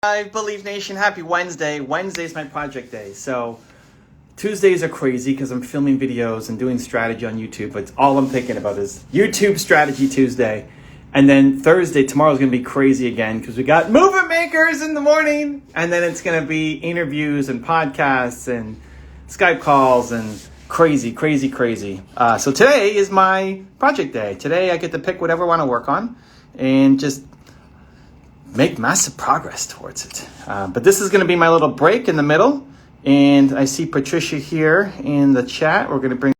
I believe Nation, happy Wednesday. Wednesday's my project day. So Tuesdays are crazy because I'm filming videos and doing strategy on YouTube. But all I'm thinking about is YouTube Strategy Tuesday. And then Thursday, tomorrow's going to be crazy again because we got movement makers in the morning. And then it's going to be interviews and podcasts and Skype calls and crazy. So today is my project day. Today I get to pick whatever I want to work on and just make massive progress towards it. But this is going to be my little break in the middle. And I see Patricia here in the chat. We're going to bring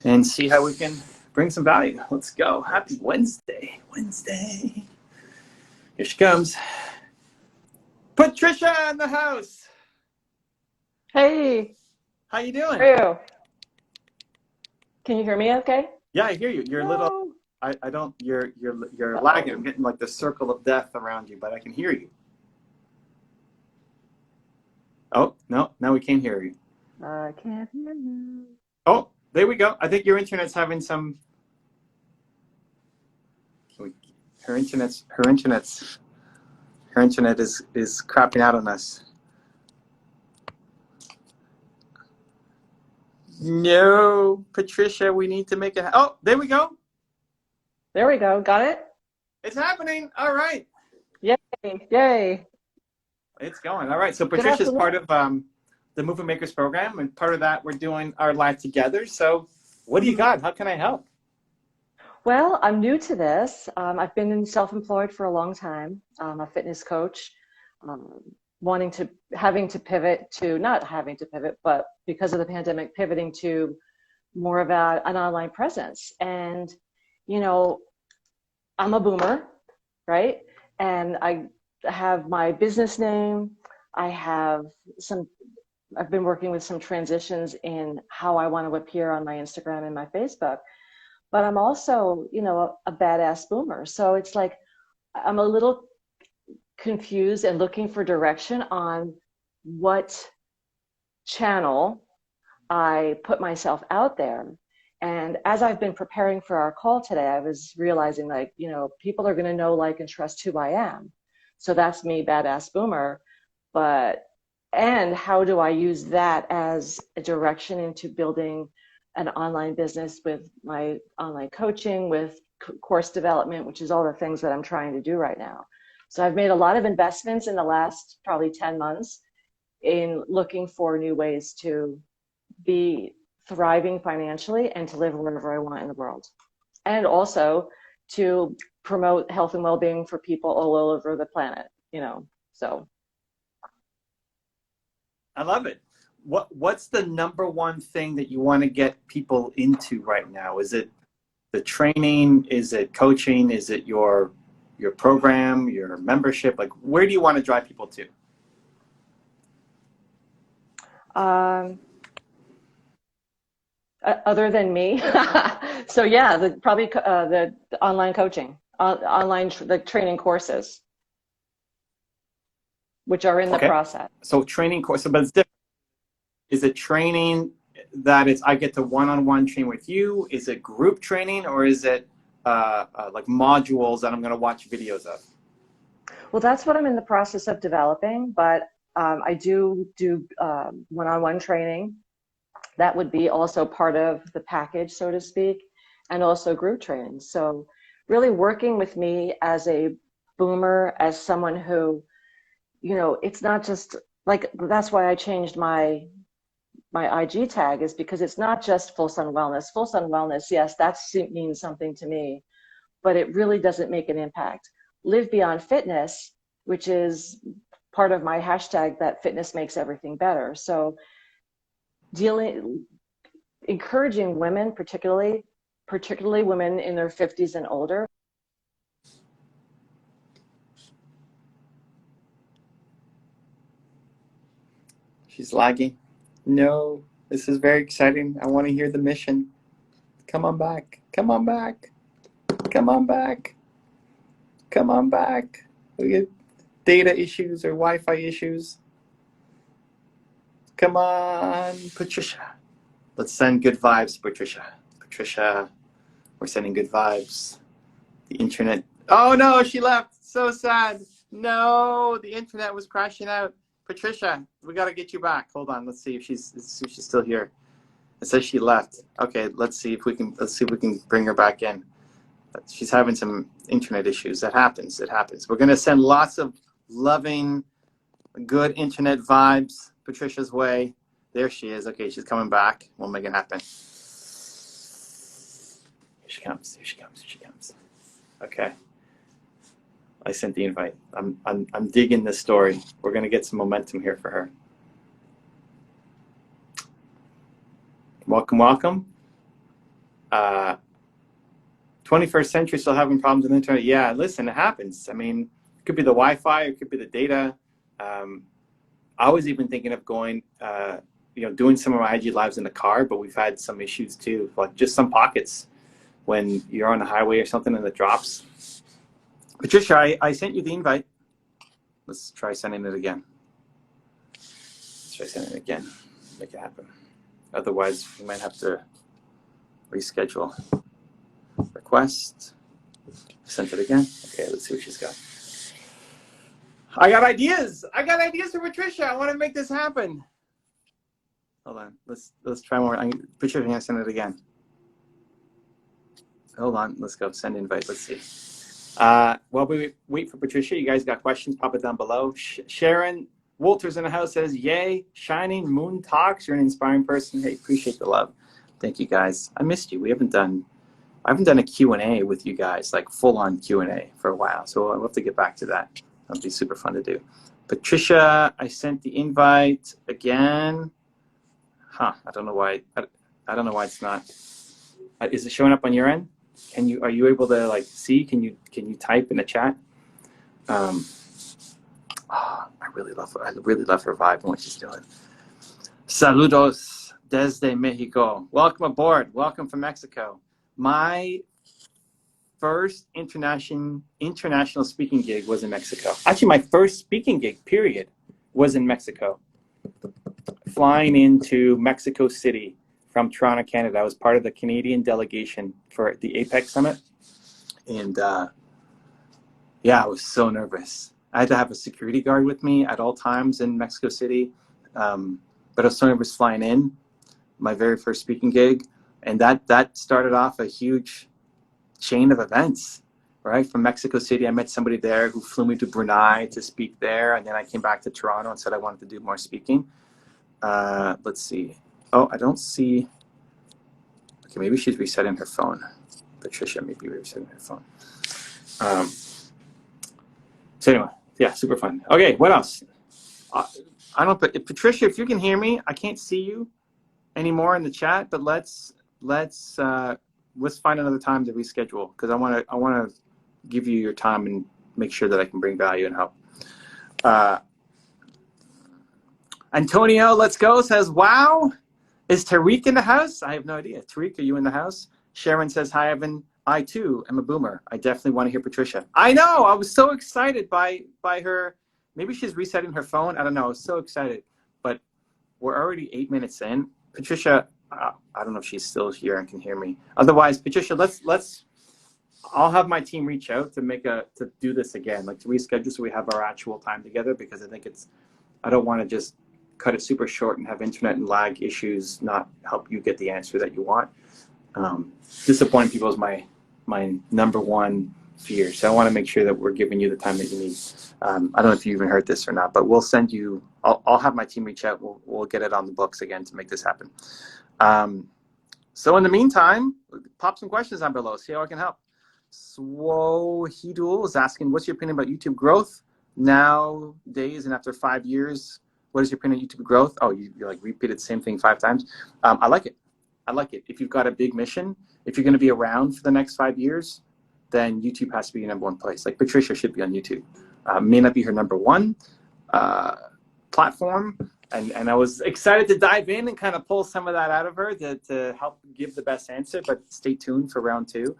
and see how we can bring some value. Let's go. Happy Wednesday. Here she comes. Patricia in the house. Hey. How you doing? How are you? Can you hear me okay? Yeah, I hear you. You're a little... I don't, you're lagging. I'm getting like the circle of death around you, but I can hear you. Oh, no, now we can't hear you. I can't hear you. Oh, there we go. I think your internet's having some, her internet is crapping out on us. No, Patricia, we need to make it. Oh, there we go. There we go. Got it? It's happening. All right. Yay. It's going. All right. So Patricia's part of the Movement Makers program, and part of that we're doing our live together. So what do you got? How can I help? Well, I'm new to this. I've been self-employed for a long time. I'm a fitness coach, having to pivot to, not having to pivot, but because of the pandemic, pivoting to more of an online presence. And you know, I'm a boomer, right? And I have my business name. I've been working with some transitions in how I want to appear on my Instagram and my Facebook. But I'm also, a badass boomer. So it's like, I'm a little confused and looking for direction on what channel I put myself out there. And as I've been preparing for our call today, I was realizing people are going to know, like, and trust who I am. So that's me, badass boomer. And how do I use that as a direction into building an online business with my online coaching, with course development, which is all the things that I'm trying to do right now. So I've made a lot of investments in the last probably 10 months in looking for new ways to be thriving financially and to live wherever I want in the world. And also to promote health and well-being for people all over the planet, so. I love it. What's the number one thing that you want to get people into right now? Is it the training? Is it coaching? Is it your program, your membership? Like, where do you want to drive people to? Other than me. So yeah, the online coaching, the training courses, which are in the process. So training course, but it's different. Is it training that I get to one-on-one train with you? Is it group training, or is it like modules that I'm going to watch videos of? Well, that's what I'm in the process of developing, but I do one-on-one training. That would be also part of the package, so to speak, and also group training. So really working with me as a boomer, as someone who, it's not just like, that's why I changed my IG tag, is because it's not just Full Sun Wellness. Full Sun Wellness, yes, that means something to me, but it really doesn't make an impact. Live Beyond Fitness, which is part of my hashtag, that fitness makes everything better. So encouraging women, particularly women in their 50s and older. She's lagging. No, this is very exciting. I want to hear the mission. Come on back. We get data issues or Wi-Fi issues. Come on, Patricia. Let's send good vibes, Patricia. We're sending good vibes. The internet. Oh no, she left. So sad. No, the internet was crashing out. Patricia, we got to get you back. Hold on. Let's see if she's still here. It says she left. Okay, let's see if we can bring her back in. She's having some internet issues. That happens. It happens. We're going to send lots of loving, good internet vibes Patricia's way. There she is. Okay, she's coming back. We'll make it happen. Here she comes. Here she comes. Here she comes. Okay. I sent the invite. I'm digging this story. We're going to get some momentum here for her. Welcome, welcome. 21st century, still having problems with the internet. Yeah, listen, it happens. I mean, it could be the Wi-Fi, it could be the data. I was even thinking of going, doing some of my IG lives in the car, but we've had some issues too, like just some pockets when you're on the highway or something and it drops. Patricia, I sent you the invite. Let's try sending it again. Let's try sending it again. Make it happen. Otherwise, we might have to reschedule. Request. Sent it again. Okay, let's see what she's got. I got ideas. I got ideas for Patricia. I want to make this happen. Hold on. Let's try more. Patricia, I'm gonna send it again. Hold on. Let's go. Send invite. Let's see. While we wait for Patricia, you guys got questions? Pop it down below. Sharon Walters in the house says, "Yay, shining moon talks. You're an inspiring person." Hey, appreciate the love. Thank you, guys. I missed you. I haven't done a Q&A with you guys, like full-on Q&A for a while. So I'll have to get back to that. That'll be super fun to do. Patricia, I sent the invite again. I don't know why. I don't know why it's not. Is it showing up on your end? Are you able to like see? Can you type in the chat? I really love her vibe and what she's doing. Saludos desde Mexico. Welcome aboard. Welcome from Mexico. My first international speaking gig was in Mexico. Actually, my first speaking gig, period, was in Mexico. Flying into Mexico City from Toronto, Canada. I was part of the Canadian delegation for the APEC Summit. And I was so nervous. I had to have a security guard with me at all times in Mexico City. But I was so nervous flying in, my very first speaking gig. And that started off a huge chain of events, right? From Mexico City, I met somebody there who flew me to Brunei to speak there. And then I came back to Toronto and said I wanted to do more speaking. Let's see. Oh, I don't see. Okay, maybe she's resetting her phone. Patricia may be resetting her phone. So anyway, yeah, super fun. Okay, what else? I don't. But Patricia, if you can hear me, I can't see you anymore in the chat. But let's find another time to reschedule because I want to give you your time and make sure that I can bring value and help. Antonio, let's go, says, wow. Is Tariq in the house? I have no idea. Tariq, are you in the house? Sharon says, hi, Evan. I, too, am a boomer. I definitely want to hear Patricia. I know. I was so excited by her. Maybe she's resetting her phone. I don't know. I was so excited. But we're already 8 minutes in. Patricia, I don't know if she's still here and can hear me. Otherwise, Patricia, I'll have my team reach out to do this again, like to reschedule so we have our actual time together because I think I don't want to just cut it super short and have internet and lag issues not help you get the answer that you want. Disappointing people is my number one fear. So I want to make sure that we're giving you the time that you need. I don't know if you even heard this or not, but we'll send you, I'll have my team reach out. We'll get it on the books again to make this happen. So in the meantime, pop some questions down below. See how I can help. Swohidul is asking, what's your opinion about YouTube growth nowadays and after 5 years? What is your opinion on YouTube growth? Oh, you like repeated the same thing 5 times. I like it. I like it. If you've got a big mission, if you're going to be around for the next 5 years, then YouTube has to be your number one place. Like Patricia should be on YouTube. May not be her number one platform. And I was excited to dive in and kind of pull some of that out of her to help give the best answer, but stay tuned for round 2.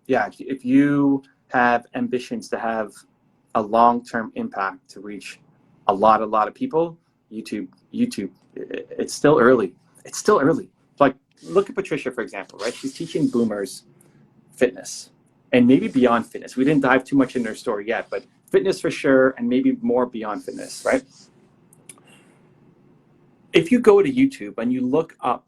If you have ambitions to have a long-term impact to reach a lot of people, YouTube, it's still early. It's still early. Like, look at Patricia, for example, right? She's teaching boomers fitness and maybe beyond fitness. We didn't dive too much into her story yet, but fitness for sure, and maybe more beyond fitness, right? If you go to YouTube and you look up,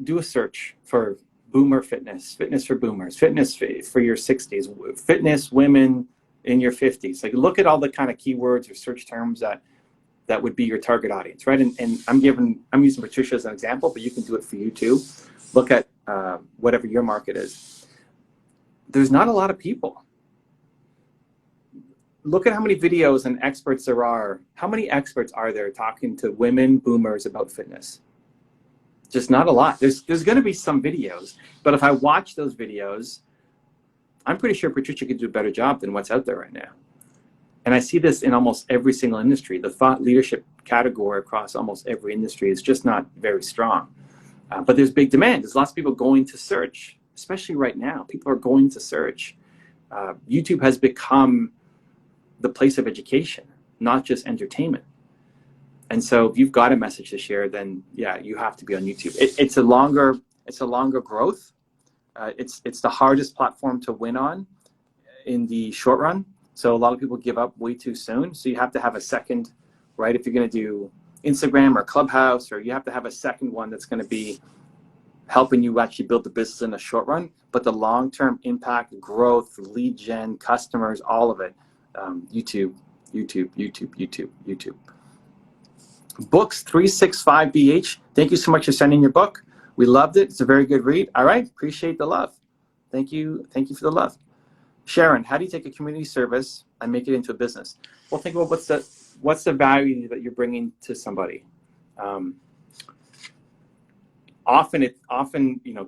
do a search for boomer fitness, fitness for boomers, fitness for your 60s, fitness women in your 50s. Like, look at all the kind of keywords or search terms that would be your target audience, right? And I'm using Patricia as an example, but you can do it for you too. Look at whatever your market is. There's not a lot of people. Look at how many videos and experts there are. How many experts are there talking to women boomers about fitness? Just not a lot. There's going to be some videos, but if I watch those videos, I'm pretty sure Patricia could do a better job than what's out there right now. And I see this in almost every single industry. The thought leadership category across almost every industry is just not very strong. But there's big demand. There's lots of people going to search, especially right now. People are going to search. YouTube has become the place of education, not just entertainment. And so if you've got a message to share, then yeah, you have to be on YouTube. It's a longer growth. It's the hardest platform to win on in the short run. So a lot of people give up way too soon. So you have to have a second, right? If you're going to do Instagram or Clubhouse, or you have to have a second one that's going to be helping you actually build the business in the short run. But the long-term impact, growth, lead gen, customers, all of it, YouTube. Books 365BH. Thank you so much for sending your book. We loved it. It's a very good read. All right. Appreciate the love. Thank you. Thank you for the love. Sharon, how do you take a community service and make it into a business? Well, think about what's the value that you're bringing to somebody. Often,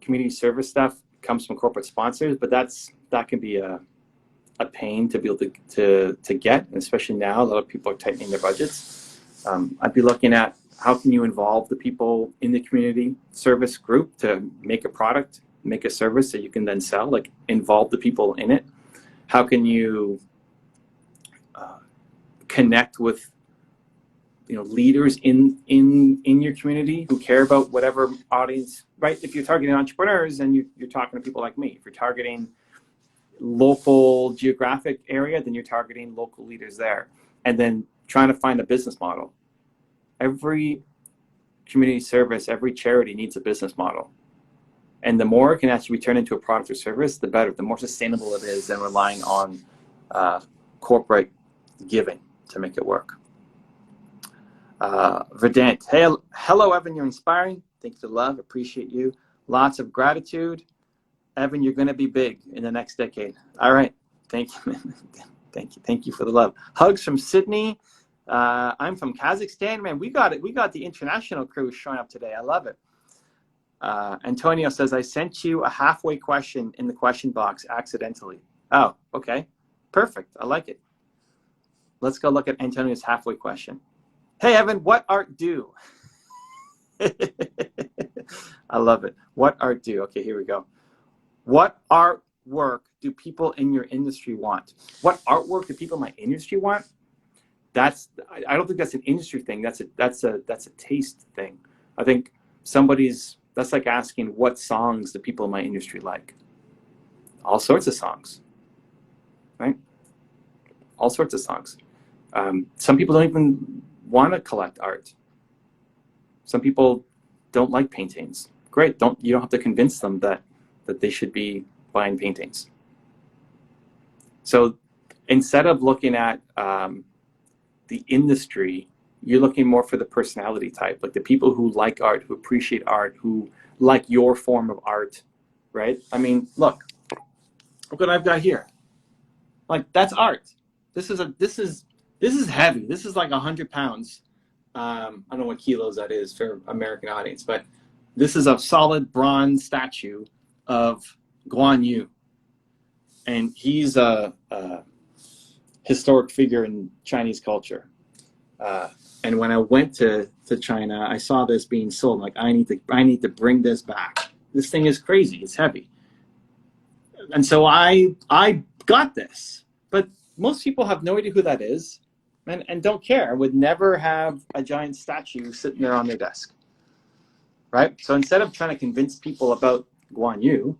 community service stuff comes from corporate sponsors, but that can be a pain to be able to get, especially now. A lot of people are tightening their budgets. I'd be looking at how can you involve the people in the community service group to make a product, make a service that you can then sell, like involve the people in it. How can you connect with leaders in your community who care about whatever audience, right? If you're targeting entrepreneurs, and you're talking to people like me. If you're targeting local geographic area, then you're targeting local leaders there. And then trying to find a business model. Every community service, every charity needs a business model. And the more it can actually be turned into a product or service, the better. The more sustainable it is than relying on corporate giving to make it work. Verdant, hey, hello, Evan, you're inspiring. Thank you for the love, appreciate you. Lots of gratitude. Evan, you're gonna be big in the next decade. All right, thank you, man. Thank you for the love. Hugs from Sydney. I'm from Kazakhstan, man. We got it. We got the international crew showing up today. I love it. Antonio says, I sent you a halfway question in the question box accidentally. Oh, okay. Perfect. I like it. Let's go look at Antonio's halfway question. Hey, Evan, what art do? I love it. What art do? Okay, here we go. What artwork do people in your industry want? What artwork do people in my industry want? I don't think that's an industry thing. That's a taste thing. I think that's like asking what songs do people in my industry like. All sorts of songs, right? All sorts of songs. Some people don't even want to collect art. Some people don't like paintings. Great. You don't have to convince them that they should be buying paintings. So instead of looking at the industry, you're looking more for the personality type, like the people who like art, who appreciate art, who like your form of art, right? I mean, look what I've got here. Like, that's art. This is heavy. This is like 100 pounds. I don't know what kilos that is for American audience, but this is a solid bronze statue of Guan Yu. And he's a historic figure in Chinese culture. And when I went to China, I saw this being sold. Like, I need to bring this back. This thing is crazy. It's heavy. And so I got this. But most people have no idea who that is and don't care. Would never have a giant statue sitting there on their desk. Right? So instead of trying to convince people about Guan Yu,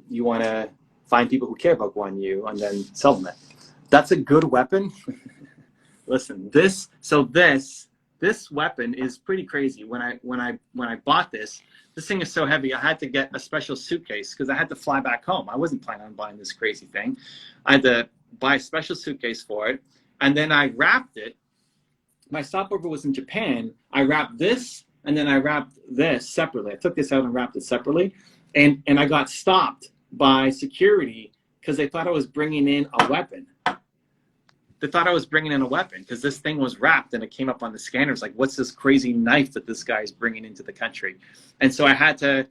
you want to find people who care about Guan Yu, and then sell them it. That's a good weapon. Listen, this weapon is pretty crazy. When I bought this thing is so heavy. I had to get a special suitcase because I had to fly back home. I wasn't planning on buying this crazy thing. I had to buy a special suitcase for it, and then I wrapped it. My stopover was in Japan. I wrapped this, and then I wrapped this separately. I took this out and wrapped it separately, and I got stopped by security because they thought I was bringing in a weapon. They thought I was bringing in a weapon because this thing was wrapped, and it came up on the scanners like, what's this crazy knife that this guy is bringing into the country? And so I had to,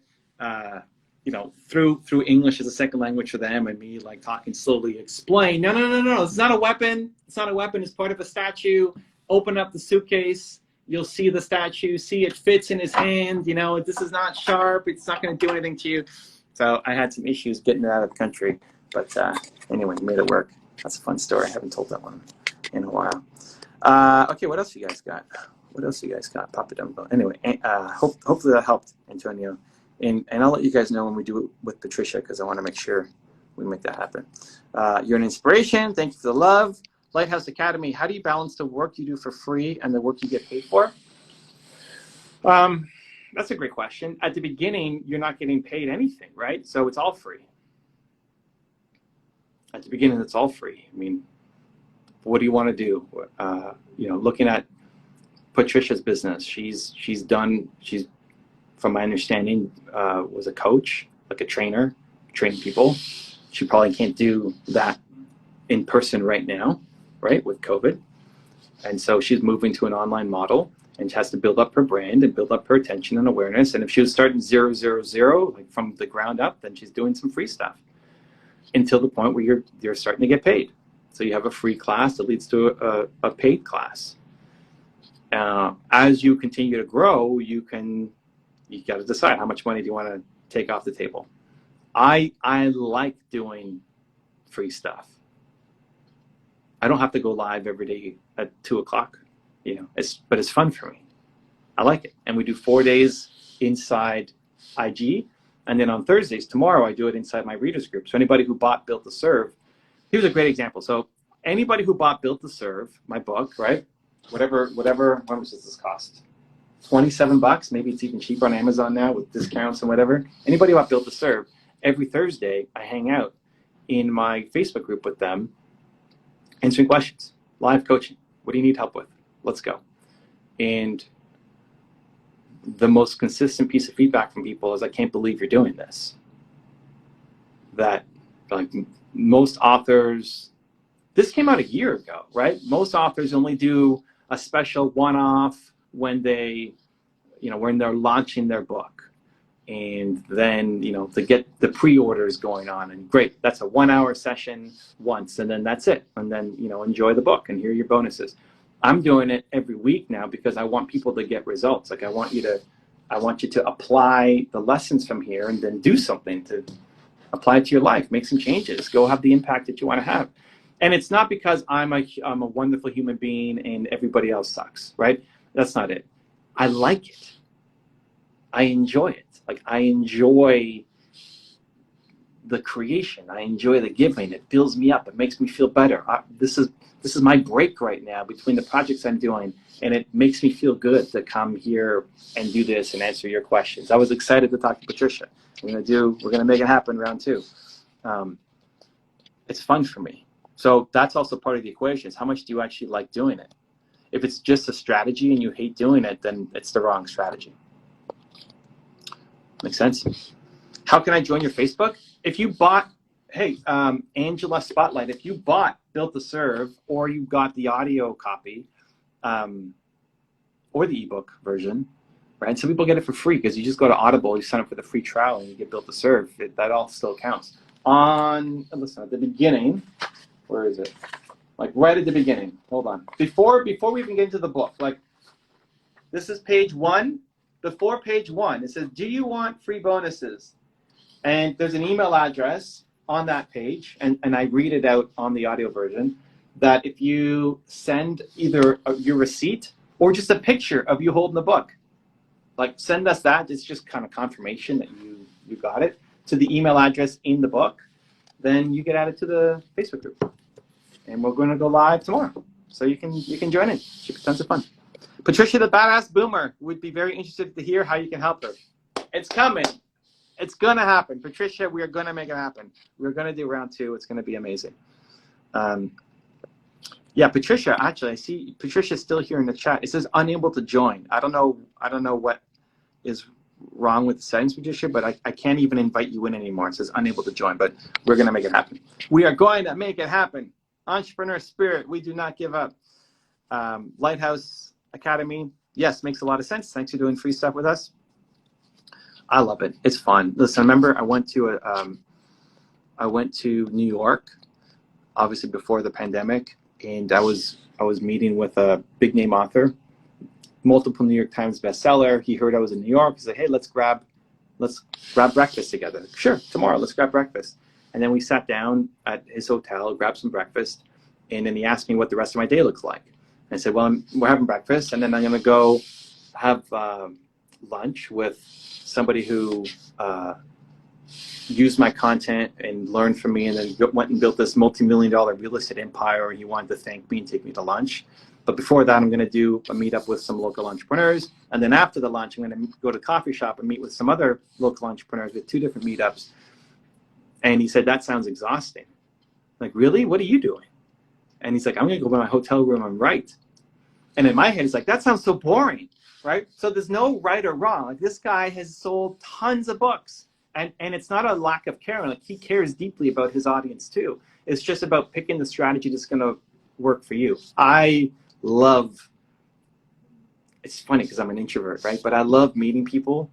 through English as a second language for them and me like talking slowly, explain, no, it's not a weapon. It's not a weapon. It's part of a statue. Open up the suitcase. You'll see the statue. See, it fits in his hand. This is not sharp. It's not going to do anything to you. So I had some issues getting it out of the country. But anyway, made it work. That's a fun story. I haven't told that one in a while. Okay, what else you guys got? Papa Dumbo. Anyway, hopefully that helped, Antonio. And I'll let you guys know when we do it with Patricia because I want to make sure we make that happen. You're an inspiration. Thank you for the love. Lighthouse Academy, how do you balance the work you do for free and the work you get paid for? That's a great question. At the beginning, you're not getting paid anything, right? So it's all free. At the beginning, it's all free. I mean, what do you want to do? Looking at Patricia's business, she's from my understanding, was a coach, like a trainer, training people. She probably can't do that in person right now, right, with COVID. And so she's moving to an online model and she has to build up her brand and build up her attention and awareness. And if she was starting 000, like from the ground up, then she's doing some free stuff until the point where you're starting to get paid. So you have a free class that leads to a paid class. As you continue to grow, you got to decide how much money do you want to take off the table. I like doing free stuff. I don't have to go live every day at 2:00, but it's fun for me. I like it. And we do 4 days inside IG. And then on Thursdays, tomorrow, I do it inside my readers group. So anybody who bought Built to Serve, here's a great example. So anybody who bought Built to Serve, my book, right? Whatever, how much does this cost? $27, maybe it's even cheaper on Amazon now with discounts and whatever. Anybody who bought Built to Serve, every Thursday, I hang out in my Facebook group with them, answering questions, live coaching. What do you need help with? Let's go. And the most consistent piece of feedback from people is, I can't believe you're doing this. That, like, most authors, this came out a year ago, right? Most authors only do a special one-off when when they're launching their book. And then, to get the pre-orders going on. And great, that's a 1-hour session once, and then that's it. And then, enjoy the book and here are your bonuses. I'm doing it every week now because I want people to get results. Like I want you to apply the lessons from here and then do something to apply it to your life, make some changes, go have the impact that you want to have. And it's not because I'm a wonderful human being and everybody else sucks, right? That's not it. I like it. I enjoy it. Like I enjoy the creation. I enjoy the giving. It fills me up. It makes me feel better. This is my break right now between the projects I'm doing, and it makes me feel good to come here and do this and answer your questions. I was excited to talk to Patricia. We're gonna make it happen round 2. It's fun for me. So that's also part of the equation, is how much do you actually like doing it? If it's just a strategy and you hate doing it, then it's the wrong strategy. Makes sense? How can I join your Facebook? If you bought, Angela Spotlight, if you bought Built to Serve, or you got the audio copy, or the ebook version, right? Some people get it for free because you just go to Audible, you sign up for the free trial, and you get Built to Serve. That all still counts. Listen, at the beginning, where is it? Like right at the beginning. Hold on. Before we even get into the book, like this is page 1. Before page 1, it says, do you want free bonuses? And there's an email address on that page, and I read it out on the audio version, that if you send either your receipt or just a picture of you holding the book, like send us that. It's just kind of confirmation that you got it, to the email address in the book, then you get added to the Facebook group. And we're going to go live tomorrow. So you can join in. Should be tons of fun. Patricia, the badass boomer, would be very interested to hear how you can help her. It's coming. It's going to happen. Patricia, we are going to make it happen. We're going to do round 2. It's going to be amazing. Yeah, Patricia, actually, I see Patricia's still here in the chat. It says unable to join. I don't know what is wrong with the settings, Patricia, but I can't even invite you in anymore. It says unable to join, but we're going to make it happen. We are going to make it happen. Entrepreneur spirit, we do not give up. Lighthouse Academy, yes, makes a lot of sense. Thanks for doing free stuff with us. I love it. It's fun. Listen, remember I went to New York, obviously before the pandemic, and I was meeting with a big name author, multiple New York Times bestseller. He heard I was in New York. He said, "Hey, let's grab breakfast together." Sure, tomorrow, let's grab breakfast. And then we sat down at his hotel, grabbed some breakfast, and then he asked me what the rest of my day looks like. And I said, well, we're having breakfast, and then I'm going to go have lunch with somebody who used my content and learned from me, and then went and built this multi-million-dollar real estate empire. He wanted to thank me and take me to lunch. But before that, I'm going to do a meetup with some local entrepreneurs. And then after the lunch, I'm going to go to a coffee shop and meet with some other local entrepreneurs with 2 different meetups. And he said, that sounds exhausting. Like, really? What are you doing? And he's like, I'm going to go to my hotel room and write. And in my head, it's like, that sounds so boring, right? So there's no right or wrong. Like, this guy has sold tons of books. And it's not a lack of caring. Like, he cares deeply about his audience too. It's just about picking the strategy that's going to work for you. I love, it's funny because I'm an introvert, right? But I love meeting people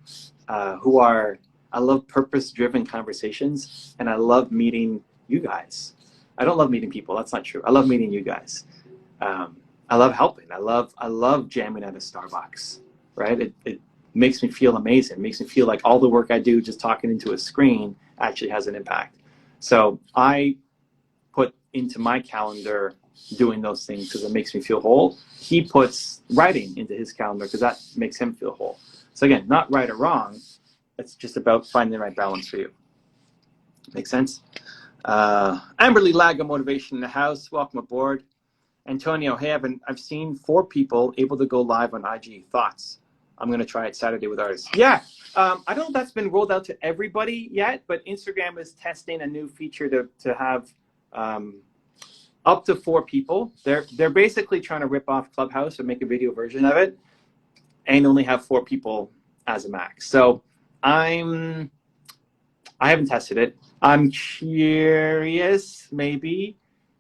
I love purpose-driven conversations, and I love meeting you guys. I don't love meeting people. That's not true. I love meeting you guys. I love helping. I love jamming at a Starbucks, right? It makes me feel amazing. It makes me feel like all the work I do just talking into a screen actually has an impact. So I put into my calendar doing those things because it makes me feel whole. He puts writing into his calendar because that makes him feel whole. So again, not right or wrong. It's just about finding the right balance for you. Make sense? Amberly Laga Motivation in the house. Welcome aboard. Antonio, hey, I've seen 4 people able to go live on IG. Thoughts? I'm going to try it Saturday with artists. Yeah. I don't know if that's been rolled out to everybody yet, but Instagram is testing a new feature to have up to 4 people. They're basically trying to rip off Clubhouse and make a video version of it and only have 4 people as a max. So I haven't tested it. I'm curious maybe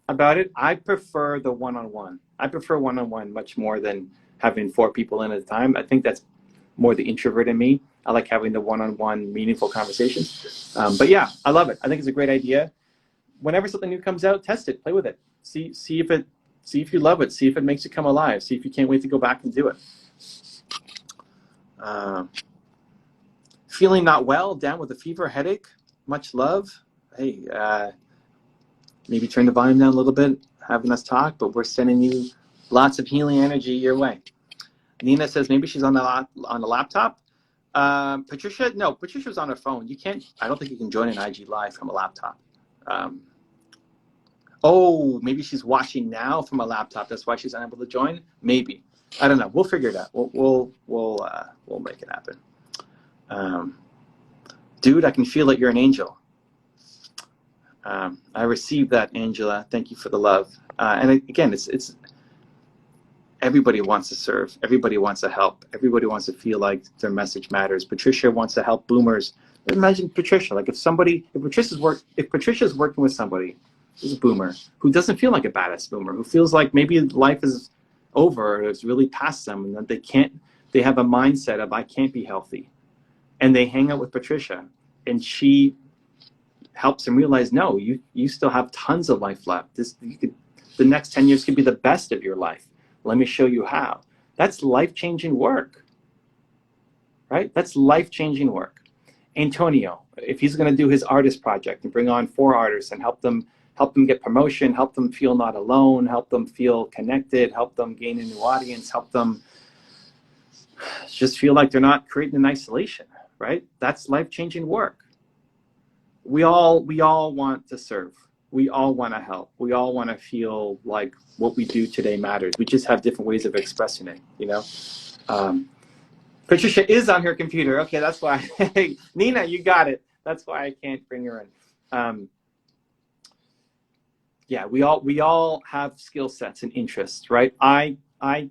about it. I prefer the one-on-one. I prefer one-on-one much more than having 4 people in at a time. I think that's more the introvert in me. I like having the one-on-one meaningful conversations. But yeah, I love it. I think it's a great idea. Whenever something new comes out, test it, play with it. See if you love it. See if it makes you come alive. See if you can't wait to go back and do it. Feeling not well, down with a fever, headache, much love. Hey, maybe turn the volume down a little bit, having us talk, but we're sending you lots of healing energy your way. Nina says maybe she's on the laptop. Patricia, no, Patricia's on her phone. You can't, I don't think you can join an IG Live from a laptop. Oh, maybe she's watching now from a laptop. That's why she's unable to join. Maybe, I don't know. We'll figure it out. We'll make it happen. Dude, I can feel that you're an angel. I received that, Angela. Thank you for the love. And again, it's everybody wants to serve. Everybody wants to help. Everybody wants to feel like their message matters. Patricia wants to help boomers. Imagine Patricia. Like if Patricia's working with somebody who's a boomer who doesn't feel like a badass boomer, who feels like maybe life is over or it's really past them, and that they have a mindset of I can't be healthy, and they hang out with Patricia, and she helps them realize, no, you still have tons of life left. The next 10 years could be the best of your life. Let me show you how. That's life-changing work, right? That's life-changing work. Antonio, if he's going to do his artist project and bring on 4 artists and help them get promotion, help them feel not alone, help them feel connected, help them gain a new audience, help them just feel like they're not creating in isolation, right? That's life-changing work. we all want to serve. We all want to help. We all want to feel like what we do today matters. We just have different ways of expressing it, you know? Patricia is on her computer. Okay, that's why. Nina, you got it. That's why I can't bring her in. Yeah, we all have skill sets and interests, right? I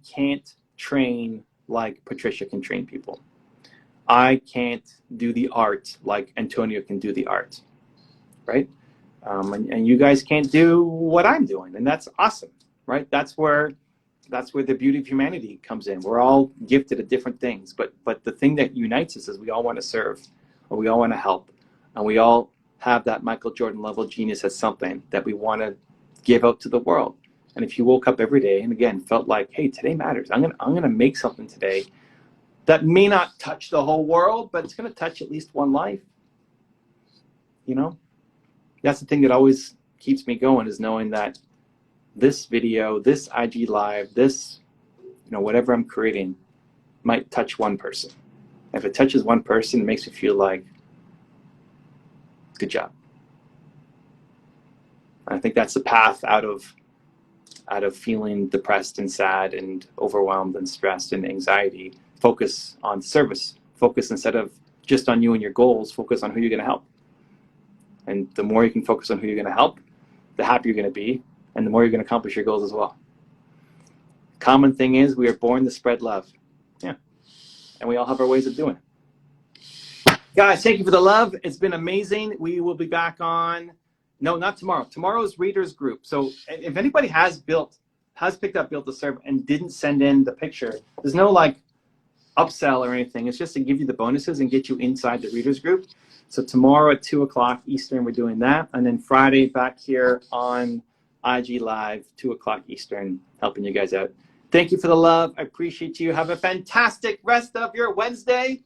can't train like Patricia can train people. I can't do the art like Antonio can do the art, right? And you guys can't do what I'm doing, and that's awesome, right? That's where the beauty of humanity comes in. We're all gifted at different things, but the thing that unites us is we all want to serve, or we all want to help, and we all have that Michael Jordan level genius as something that we want to give out to the world. And if you woke up every day and again felt like, hey, today matters. I'm gonna make something today that may not touch the whole world, but it's gonna touch at least one life. You know, that's the thing that always keeps me going, is knowing that this video, this IG live, this, you know, whatever I'm creating might touch one person. If it touches one person, it makes me feel like, good job. I think that's the path out of feeling depressed and sad and overwhelmed and stressed and anxiety. Focus on service. Focus, instead of just on you and your goals, focus on who you're going to help. And the more you can focus on who you're going to help, the happier you're going to be, and the more you're going to accomplish your goals as well. Common thing is, we are born to spread love. Yeah. And we all have our ways of doing it. Guys, thank you for the love. It's been amazing. We will be back on, no, not tomorrow. Tomorrow's readers group. So if anybody has picked up Built to Serve and didn't send in the picture, there's no like upsell or anything. It's just to give you the bonuses and get you inside the readers group. So tomorrow at 2 o'clock Eastern, we're doing that. And then Friday back here on IG Live, 2 o'clock Eastern, helping you guys out. Thank you for the love. I appreciate you. Have a fantastic rest of your Wednesday.